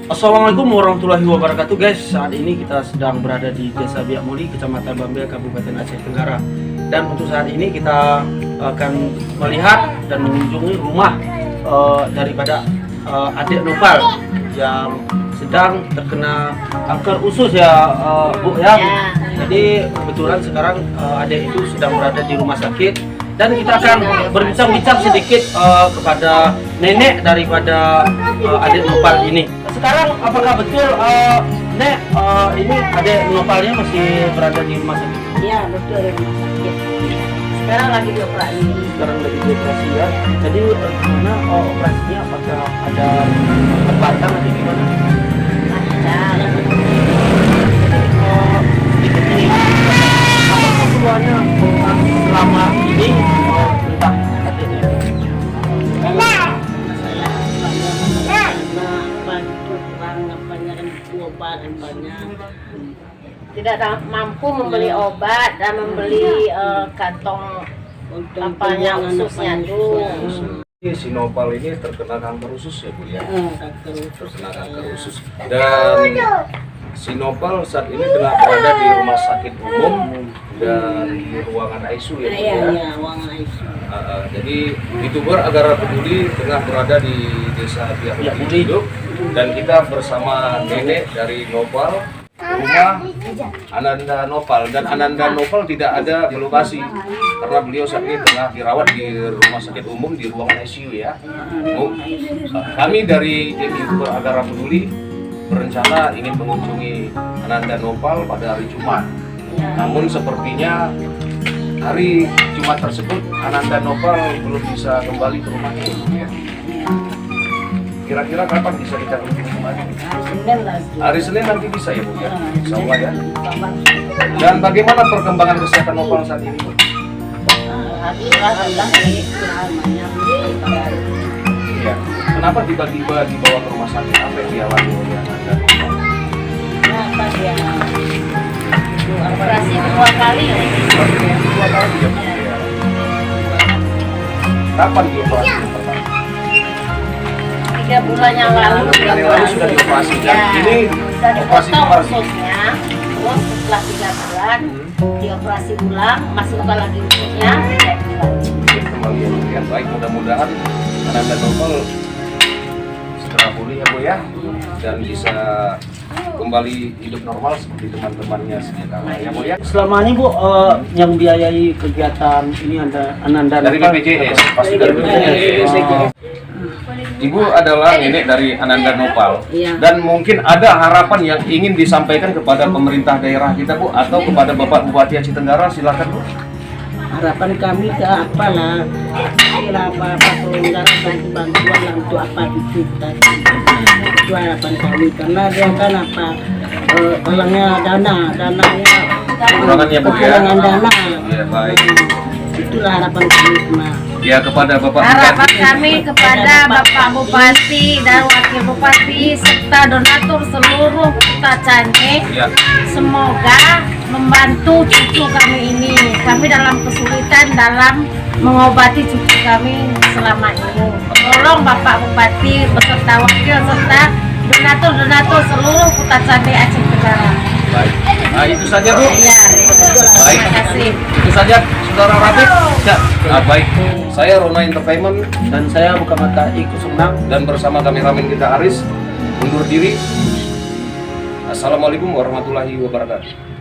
Assalamualaikum warahmatullahi wabarakatuh guys. Saat ini kita sedang berada di Desa Biakmuli, Kecamatan Bambea, Kabupaten Aceh Tenggara. Dan untuk saat ini kita akan melihat dan mengunjungi rumah daripada adik Nopal yang sedang terkena kanker usus ya, Bu ya. Jadi kebetulan sekarang adik itu sedang berada di rumah sakit dan kita akan berbincang-bincang sedikit kepada nenek daripada adik Nopal ini. Sekarang apakah betul Nek ini adik Nopalnya masih berada di rumah sakit? Iya betul, di rumah sakit. Sekarang lagi dioperasi. Sekarang lagi dioperasi ya. Jadi gimana operasinya? Apakah ada perbankan atau gimana? Ada. Apa keperluannya selama ini entah adiknya? Tidak mampu membeli obat dan membeli kantong kampanye ususnya tuh. Si Nopal ini terkena kanker usus ya Bu ya? Terkena kanker usus. Dan si Nopal saat ini tengah berada di rumah sakit umum dan di ruangan ICU ya Bu ya? Iya, ruangan ICU. Jadi YouTuber Agara Peduli tengah berada di Desa Biakmuli hidup dan kita bersama nenek dari Nopal, rumah Ananda Nopal, dan Ananda Nopal tidak ada di lokasi karena beliau saat ini tengah dirawat di rumah sakit umum di ruangan ICU ya. Kami dari tim YouTuber Agara Peduli berencana ingin mengunjungi Ananda Nopal pada hari Jumat. Namun sepertinya hari Jumat tersebut Ananda Nopal belum bisa kembali ke rumahnya ya. Kira-kira kapan bisa kita kunjungi kembali? Senin lagi. Hari Senin nanti bisa ya Bu ya? Insya Allah ya. Dan bagaimana perkembangan kesehatan Nopal saat ini Bu? Alhamdulillah namanya. Iya. Kenapa tiba-tiba dibawa ke rumah sakit? Apa yang dialami oleh Ananda Nopal? Kenapa dia operasi 2 kali ya? Operasi 2 kali ya Bu ya. Kapan dioperasi pertama? 3 bulan yang lalu. 3 bulan yang lalu sudah dioperasi dan ini sudah operasi dipotong kemarin. ususnya. Terus setelah 3 bulan dioperasi ulang, masukkan lagi ususnya, Kembali ya, baik, mudah-mudahan Ananda Nopal segera pulih ya Bu ya, dan bisa kembali hidup normal seperti teman-temannya sedia kala ya Bu ya. Selama ini Bu yang biayai kegiatan ini Ananda Dari Nopal? BPJS, pasti dari BPJS. Ibu adalah nenek dari Ananda Nopal, Iya. dan mungkin ada harapan yang ingin disampaikan kepada pemerintah daerah kita Bu, atau kepada Bapak Bupati Aceh Tenggara, silakan Bu. harapan kami ke apa lah, apa pelonggaran bantuan lah untuk apa itu tadi. Itu harapan kami karena dia kan apa orangnya dananya Kekurangannya Bu ya. kekurangan dana. Ya baik. Itulah harapan kami semua. Ya kepada Bapak Harapan Bupati. kami kepada Bapak Bupati dan Wakil Bupati serta donatur seluruh Kota Caneh, Ya. semoga membantu cucu kami ini. Kami dalam kesulitan dalam mengobati cucu kami selama ini. Tolong Bapak Bupati beserta wakil serta donatur seluruh Kota Caneh Aceh Tenggara. Baik. Nah itu saja Bu. Ya, Baik. terima kasih. Itu saja Saudara Rafiq. Ya. Nah, baik. Saya Rona Entertainment Dan saya buka mata ikut senang. dan bersama kameramen kita Aris undur diri. Assalamualaikum warahmatullahi wabarakatuh.